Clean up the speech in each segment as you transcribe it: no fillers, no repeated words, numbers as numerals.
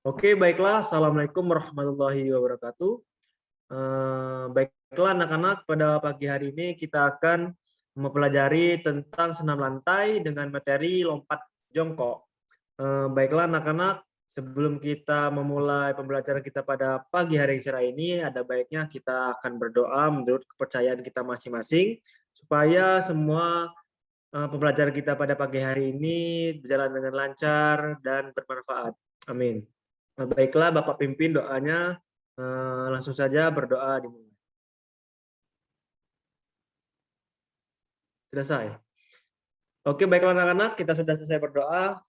Oke, baiklah. Assalamualaikum warahmatullahi wabarakatuh. Baiklah anak-anak, pada pagi hari ini kita akan mempelajari tentang senam lantai dengan materi lompat jongkok. Baiklah anak-anak, sebelum kita memulai pembelajaran kita pada pagi hari yang cerah ini, ada baiknya kita akan berdoa menurut kepercayaan kita masing-masing, supaya semua pembelajaran kita pada pagi hari ini berjalan dengan lancar dan bermanfaat. Amin. Baiklah, Bapak pimpin doanya. Langsung saja berdoa dimulai. Selesai. Oke, baiklah anak-anak, kita sudah selesai berdoa.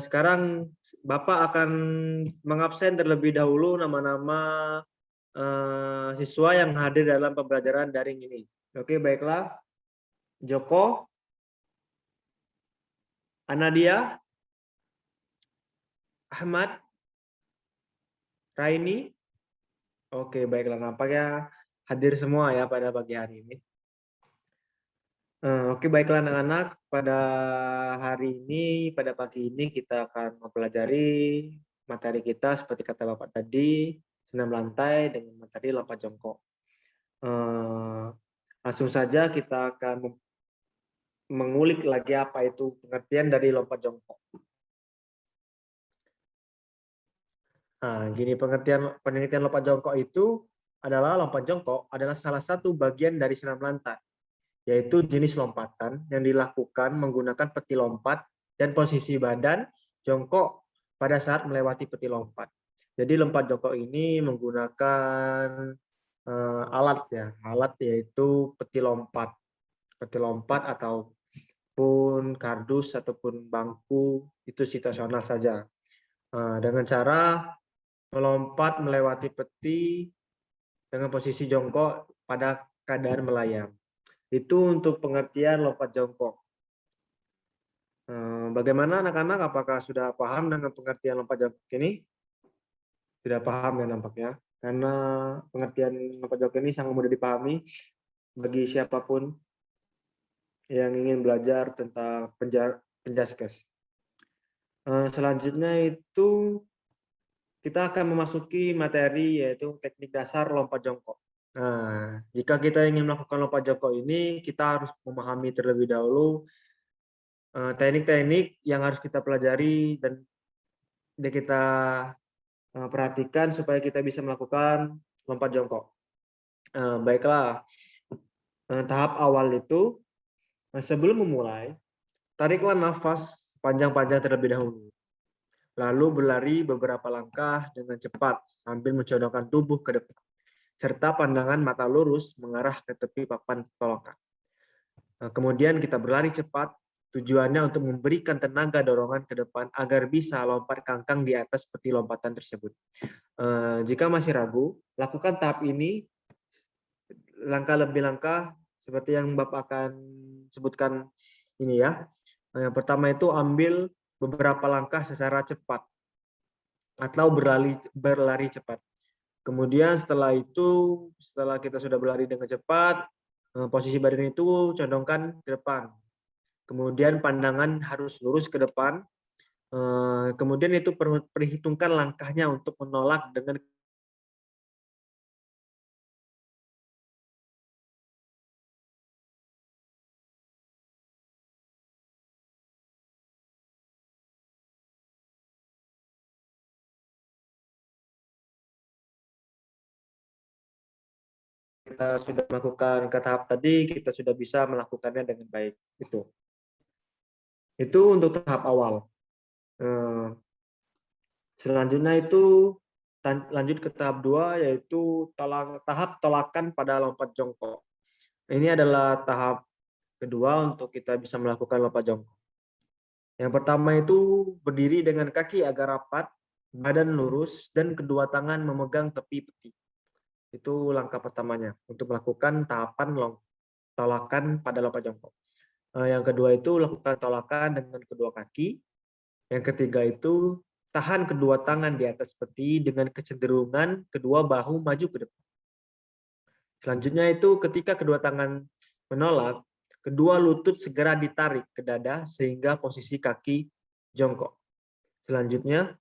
Sekarang Bapak akan mengabsen terlebih dahulu nama-nama siswa yang hadir dalam pembelajaran daring ini. Oke, baiklah. Joko, Anadia, Ahmad, Raini. Oke, baiklah. Nampaknya hadir semua ya pada pagi hari ini. Oke, baiklah anak-anak. Pada hari ini, pada pagi ini kita akan mempelajari materi kita seperti kata Bapak tadi, senam lantai dengan materi lompat jongkok. Langsung saja kita akan mengulik lagi apa itu pengertian dari lompat jongkok. Nah, gini penelitian lompat jongkok itu adalah lompat jongkok adalah salah satu bagian dari senam lantai, yaitu jenis lompatan yang dilakukan menggunakan peti lompat dan posisi badan jongkok pada saat melewati peti lompat. Jadi lompat jongkok ini menggunakan alat yaitu peti lompat ataupun kardus ataupun bangku itu situasional saja. Dengan cara melompat melewati peti dengan posisi jongkok pada keadaan melayang. Itu untuk pengertian lompat jongkok. Bagaimana anak-anak? Apakah sudah paham dengan pengertian lompat jongkok ini? Tidak paham ya nampaknya. Karena pengertian lompat jongkok ini sangat mudah dipahami bagi siapapun yang ingin belajar tentang penjaskes. Selanjutnya itu kita akan memasuki materi yaitu teknik dasar lompat jongkok. Nah, jika kita ingin melakukan lompat jongkok ini, kita harus memahami terlebih dahulu teknik-teknik yang harus kita pelajari dan kita perhatikan supaya kita bisa melakukan lompat jongkok. Baiklah, tahap awal itu sebelum memulai, tariklah nafas panjang-panjang terlebih dahulu. Lalu berlari beberapa langkah dengan cepat sambil mencodongkan tubuh ke depan, serta pandangan mata lurus mengarah ke tepi papan tolokan. Kemudian kita berlari cepat, tujuannya untuk memberikan tenaga dorongan ke depan agar bisa lompat kangkang di atas seperti lompatan tersebut. Jika masih ragu, lakukan tahap ini langkah demi langkah seperti yang Bapak akan sebutkan ini ya. Yang pertama itu ambil beberapa langkah secara cepat atau berlari cepat. Kemudian setelah kita sudah berlari dengan cepat, posisi badan itu condongkan ke depan. Kemudian pandangan harus lurus ke depan. Kemudian itu perhitungkan langkahnya untuk menolak dengan kita sudah melakukan ke tahap tadi, kita sudah bisa melakukannya dengan baik. Itu untuk tahap awal. Selanjutnya itu lanjut ke tahap 2, yaitu tahap tolakan pada lompat jongkok. Ini adalah tahap kedua untuk kita bisa melakukan lompat jongkok. Yang pertama itu berdiri dengan kaki agak rapat, badan lurus, dan kedua tangan memegang tepi peti. Itu langkah pertamanya untuk melakukan tahapan tolakan pada lompat jongkok. Yang kedua itu lakukan tolakan dengan kedua kaki. Yang ketiga itu tahan kedua tangan di atas peti dengan kecenderungan kedua bahu maju ke depan. Selanjutnya itu ketika kedua tangan menolak, kedua lutut segera ditarik ke dada sehingga posisi kaki jongkok. Selanjutnya,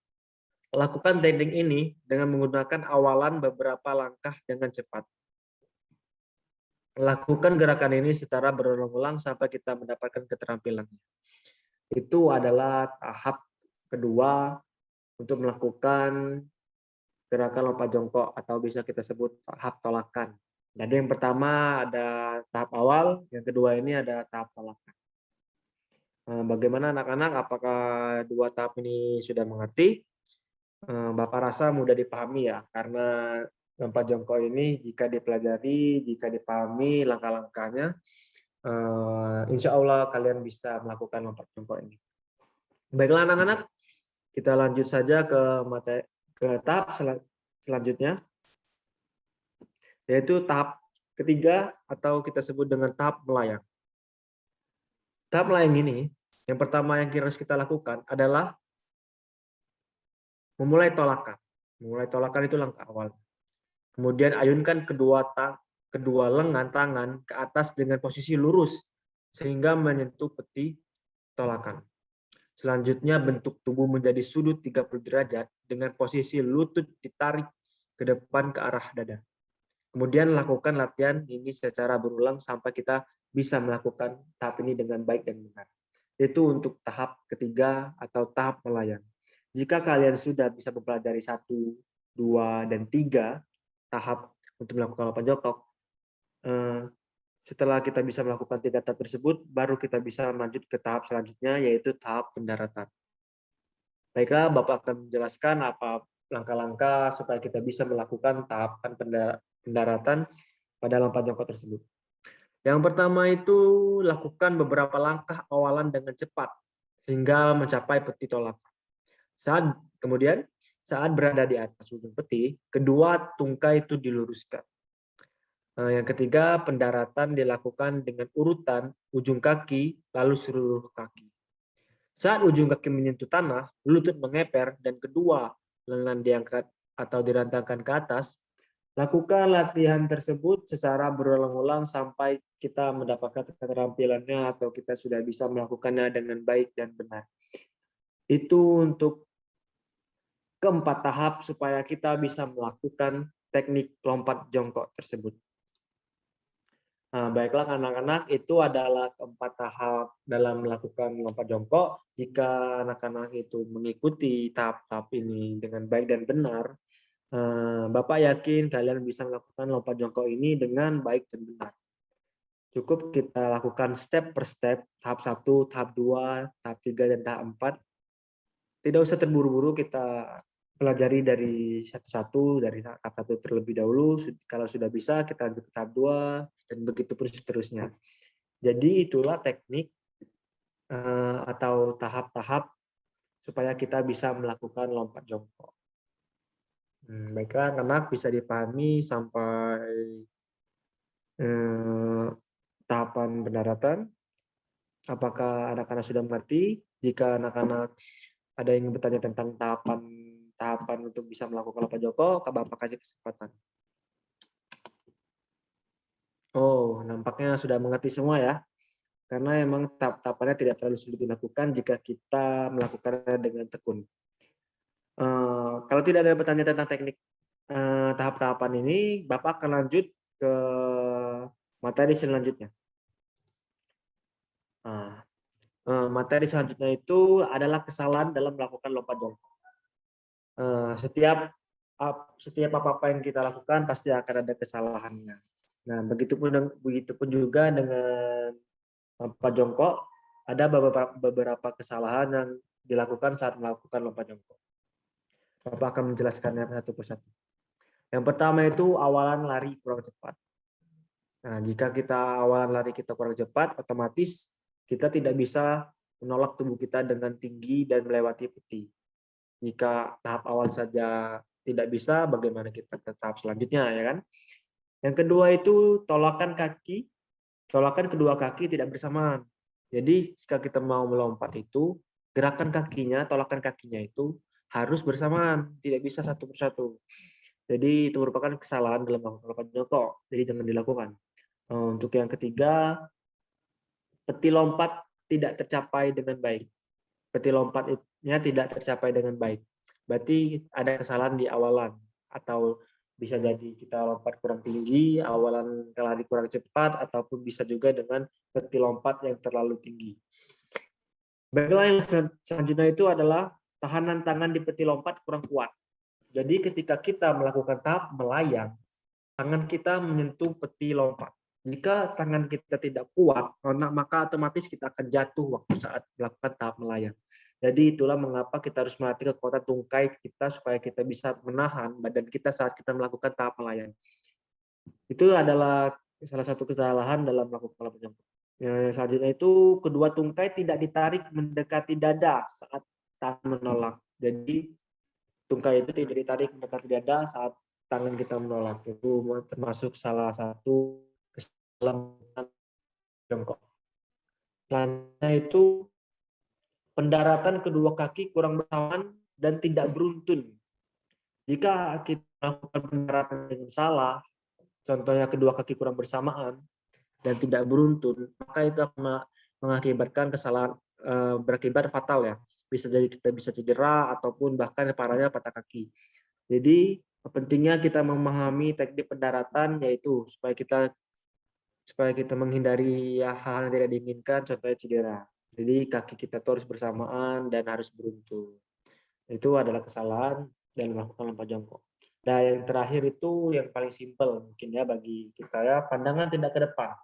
Lakukan teknik ini dengan menggunakan awalan beberapa langkah dengan cepat. Lakukan gerakan ini secara berulang-ulang sampai kita mendapatkan keterampilannya. Itu adalah tahap kedua untuk melakukan gerakan lompat jongkok atau bisa kita sebut tahap tolakan. Jadi yang pertama ada tahap awal, yang kedua ini ada tahap tolakan. Bagaimana anak-anak? Apakah dua tahap ini sudah mengerti? Bapak rasa mudah dipahami ya, karena lompat jongkok ini jika dipelajari, jika dipahami langkah-langkahnya, insya Allah kalian bisa melakukan lompat jongkok ini. Baiklah anak-anak, kita lanjut saja ke tahap selanjutnya, yaitu tahap ketiga atau kita sebut dengan tahap melayang. Tahap melayang ini, yang pertama yang harus kita lakukan adalah memulai tolakan. Memulai tolakan itu langkah awal. Kemudian ayunkan kedua lengan tangan ke atas dengan posisi lurus sehingga menyentuh peti tolakan. Selanjutnya bentuk tubuh menjadi sudut 30 derajat dengan posisi lutut ditarik ke depan ke arah dada. Kemudian lakukan latihan ini secara berulang sampai kita bisa melakukan tahap ini dengan baik dan benar. Itu untuk tahap ketiga atau tahap melayang. Jika kalian sudah bisa mempelajari 1, 2, dan 3 tahap untuk melakukan lompat jongkok, setelah kita bisa melakukan 3 tahap tersebut, baru kita bisa lanjut ke tahap selanjutnya, yaitu tahap pendaratan. Baiklah, Bapak akan menjelaskan apa langkah-langkah supaya kita bisa melakukan tahapan pendaratan pada lompat jongkok tersebut. Yang pertama itu lakukan beberapa langkah awalan dengan cepat hingga mencapai peti tolakan. Kemudian saat berada di atas ujung peti, kedua tungkai itu diluruskan. Yang ketiga, pendaratan dilakukan dengan urutan ujung kaki lalu seluruh kaki. Saat ujung kaki menyentuh tanah, lutut mengeper dan kedua lengan diangkat atau dirantangkan ke atas. Lakukan latihan tersebut secara berulang-ulang sampai kita mendapatkan keterampilannya atau kita sudah bisa melakukannya dengan baik dan benar. Itu untuk keempat tahap supaya kita bisa melakukan teknik lompat jongkok tersebut. Baiklah anak-anak, itu adalah keempat tahap dalam melakukan lompat jongkok. Jika anak-anak itu mengikuti tahap-tahap ini dengan baik dan benar, Bapak yakin kalian bisa melakukan lompat jongkok ini dengan baik dan benar. Cukup kita lakukan step per step, tahap 1, tahap 2, tahap 3, dan tahap 4. Tidak usah terburu-buru, kita pelajari dari satu-satu, dari tahap 1 terlebih dahulu. Kalau sudah bisa, kita lanjut ke tahap 2, dan begitu pun seterusnya. Jadi itulah teknik atau tahap-tahap supaya kita bisa melakukan lompat jongkok. Baiklah, anak bisa dipahami sampai tahapan pendaratan. Apakah anak-anak sudah mengerti? Jika anak-anak ada yang ingin bertanya tentang tahapan untuk bisa melakukan lompat jongkok, Bapak kasih kesempatan. Oh, nampaknya sudah mengerti semua ya. Karena memang tahap-tahapannya tidak terlalu sulit dilakukan jika kita melakukannya dengan tekun. Kalau tidak ada bertanya tentang teknik tahap-tahapan ini, Bapak akan lanjut ke materi selanjutnya. Materi selanjutnya itu adalah kesalahan dalam melakukan lompat jongkok. Setiap apa-apa yang kita lakukan pasti akan ada kesalahannya. Nah, begitupun juga dengan lompat jongkok, ada beberapa kesalahan yang dilakukan saat melakukan lompat jongkok. Bapak akan menjelaskannya satu persatu. Yang pertama itu awalan lari kurang cepat. Nah, jika kita awalan lari kita kurang cepat, otomatis kita tidak bisa menolak tubuh kita dengan tinggi dan melewati peti. Jika tahap awal saja tidak bisa, bagaimana kita ke tahap selanjutnya, ya kan? Yang kedua itu tolakan kedua kaki tidak bersamaan. Jadi jika kita mau melompat itu, gerakan kakinya, tolakan kakinya itu harus bersamaan, tidak bisa satu persatu. Jadi itu merupakan kesalahan dalam lompat jongkok, jadi jangan dilakukan. Untuk yang ketiga, peti lompat tidak tercapai dengan baik. Peti lompatnya tidak tercapai dengan baik. berarti ada kesalahan di awalan, atau bisa jadi kita lompat kurang tinggi, awalan lari kurang cepat, ataupun bisa juga dengan peti lompat yang terlalu tinggi. Baiklah, yang selanjutnya itu adalah tahanan tangan di peti lompat kurang kuat. Jadi ketika kita melakukan tahap melayang, tangan kita menyentuh peti lompat. Jika tangan kita tidak kuat, maka otomatis kita akan jatuh waktu saat melakukan tahap melayang. Jadi itulah mengapa kita harus melatih kekuatan tungkai kita supaya kita bisa menahan badan kita saat kita melakukan tahap melayang. Itu adalah salah satu kesalahan dalam melakukan lompat jongkok. Selanjutnya itu kedua tungkai tidak ditarik mendekati dada saat tangan menolak. Jadi tungkai itu tidak ditarik mendekati dada saat tangan kita menolak. Itu termasuk salah satu kesalahan jongkok. Selanjutnya itu pendaratan kedua kaki kurang bersamaan dan tidak beruntun. Jika kita melakukan pendaratan dengan salah, contohnya kedua kaki kurang bersamaan dan tidak beruntun, maka itu akan mengakibatkan kesalahan, berakibat fatal ya. Bisa jadi kita bisa cedera ataupun bahkan parahnya patah kaki. Jadi pentingnya kita memahami teknik pendaratan, yaitu supaya kita menghindari hal-hal yang tidak diinginkan, contohnya cedera. Jadi kaki kita tuh harus bersamaan dan harus beruntun. Itu adalah kesalahan dalam melakukan lompat jongkok. Dan yang terakhir itu yang paling simpel mungkin ya bagi kita ya, pandangan tidak ke depan.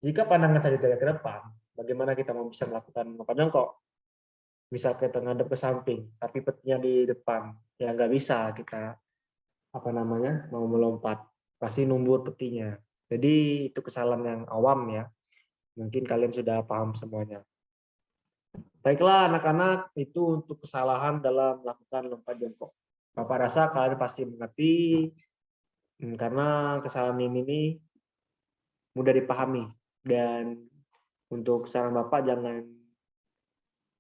Jika pandangan saja tidak ke depan, bagaimana kita mau bisa melakukan lompat jongkok? Misal kita ngadep ke samping, tapi petinya di depan, ya nggak bisa kita mau melompat, pasti numbur petinya. Jadi itu kesalahan yang awam ya. Mungkin kalian sudah paham semuanya. Baiklah anak-anak, itu untuk kesalahan dalam melakukan lompat jongkok. Bapak rasa kalian pasti mengerti, karena kesalahan ini mudah dipahami. Dan untuk saran Bapak, jangan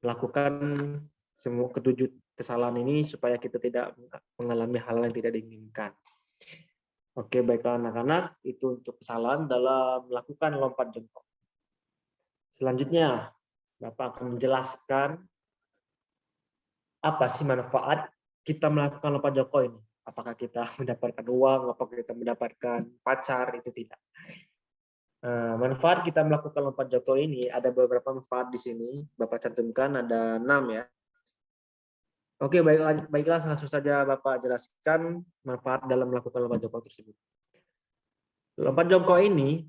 melakukan semua ketujuh kesalahan ini supaya kita tidak mengalami hal yang tidak diinginkan. Oke, baiklah anak-anak, itu untuk kesalahan dalam melakukan lompat jongkok. Selanjutnya, Bapak akan menjelaskan apa sih manfaat kita melakukan lompat jongkok ini. Apakah kita mendapatkan uang, apakah kita mendapatkan pacar, itu tidak. Manfaat kita melakukan lompat jongkok ini, ada beberapa manfaat di sini. Bapak cantumkan, ada 6 ya. Oke, baiklah langsung saja Bapak jelaskan manfaat dalam melakukan lompat jongkok tersebut. Lompat jongkok ini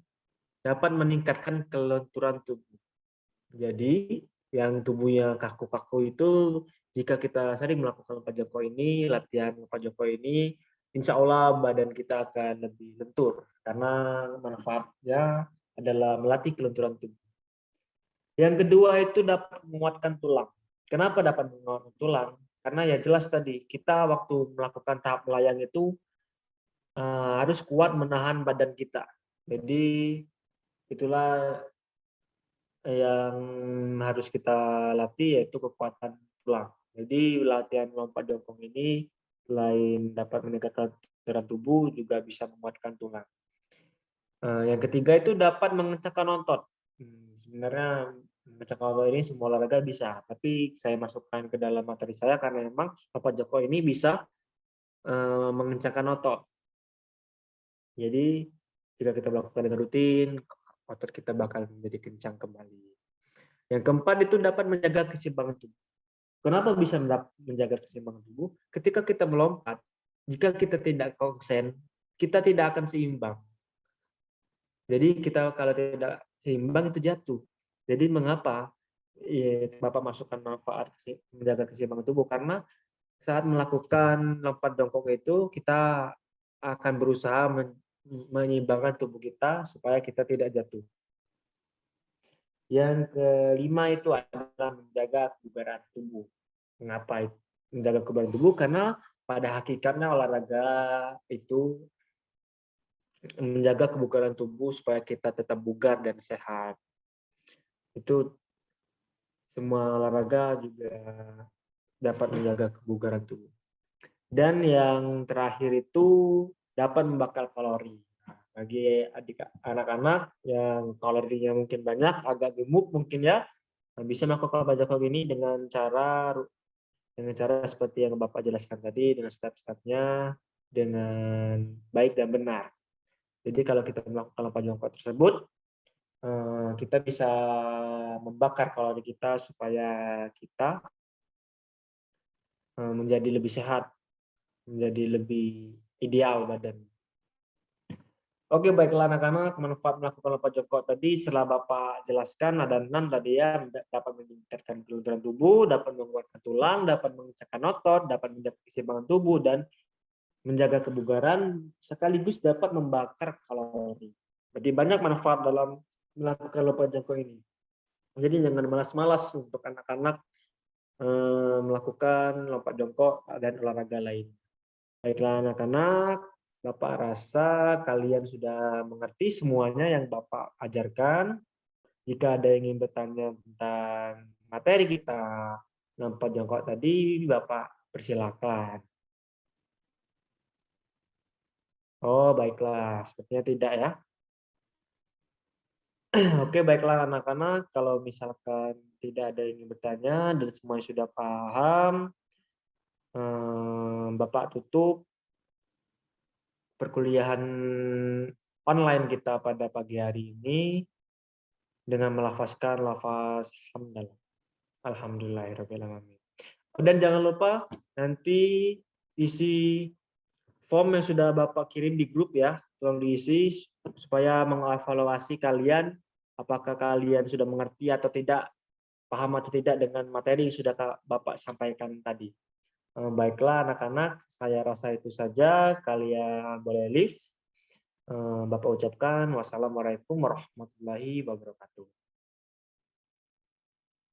dapat meningkatkan kelenturan tubuh. Jadi, yang tubuhnya kaku-kaku itu, jika kita sering melakukan lompat jongkok ini, latihan lompat jongkok ini, insya Allah badan kita akan lebih lentur, karena manfaatnya adalah melatih kelenturan tubuh. Yang kedua itu dapat menguatkan tulang. Kenapa dapat menguatkan tulang? Karena ya jelas tadi, kita waktu melakukan tahap melayang itu harus kuat menahan badan kita. Jadi itulah yang harus kita latih, yaitu kekuatan tulang. Jadi latihan lompat jongkok ini selain dapat meningkatkan kelenturan tubuh, juga bisa menguatkan tulang. Yang ketiga itu dapat mengencangkan otot. Sebenarnya mengencangkan otot ini semua olahraga bisa, tapi saya masukkan ke dalam materi saya karena memang lompat jongkok ini bisa mengencangkan otot. Jadi jika kita melakukan dengan rutin, otot kita bakal menjadi kencang kembali. Yang keempat itu dapat menjaga keseimbangan tubuh. Kenapa bisa menjaga keseimbangan tubuh? Ketika kita melompat, jika kita tidak konsen, kita tidak akan seimbang. Jadi kita kalau tidak seimbang itu jatuh. Jadi mengapa Bapak masukkan manfaat menjaga keseimbangan tubuh? Karena saat melakukan lompat jongkok itu kita akan berusaha menyeimbangkan tubuh kita supaya kita tidak jatuh. Yang kelima itu adalah menjaga kebugaran tubuh. Mengapa menjaga kebugaran tubuh? Karena pada hakikatnya olahraga itu menjaga kebugaran tubuh supaya kita tetap bugar dan sehat. Itu semua olahraga juga dapat menjaga kebugaran tubuh. Dan yang terakhir itu dapat membakar kalori. Bagi anak-anak yang kalorinya mungkin banyak, agak gemuk mungkin ya, bisa melakukan lompat jongkok ini dengan cara dengan cara seperti yang Bapak jelaskan tadi, dengan step-stepnya, dengan baik dan benar. Jadi kalau kita melakukan lompat jongkok tersebut, kita bisa membakar kalori kita supaya kita menjadi lebih sehat, menjadi lebih ideal badan. Oke, baiklah anak-anak, manfaat melakukan lompat jongkok tadi setelah Bapak jelaskan ada 6 tadi ya, dapat meningkatkan kilogram tubuh, dapat menguatkan tulang, dapat mengencangkan otot, dapat menjaga keseimbangan tubuh, dan menjaga kebugaran, sekaligus dapat membakar kalori. Jadi banyak manfaat dalam melakukan lompat jongkok ini. Jadi jangan malas-malas untuk anak-anak melakukan lompat jongkok dan olahraga lain. Baiklah anak-anak, Bapak rasa kalian sudah mengerti semuanya yang Bapak ajarkan. Jika ada yang ingin bertanya tentang materi kita, lompat jongkok tadi, Bapak persilakan. Oh, baiklah. Sepertinya tidak ya. Oke, baiklah anak-anak. Kalau misalkan tidak ada yang ingin bertanya dan semuanya sudah paham, Bapak tutup perkuliahan online kita pada pagi hari ini dengan melafazkan lafaz hamdalah. Alhamdulillahirrahmanirrahim. Dan jangan lupa nanti isi form yang sudah Bapak kirim di grup ya, tolong diisi supaya mengevaluasi kalian apakah kalian sudah mengerti atau tidak, paham atau tidak dengan materi yang sudah Bapak sampaikan tadi. Baiklah anak-anak, saya rasa itu saja. Kalian boleh leave. Bapak ucapkan wassalamualaikum warahmatullahi wabarakatuh.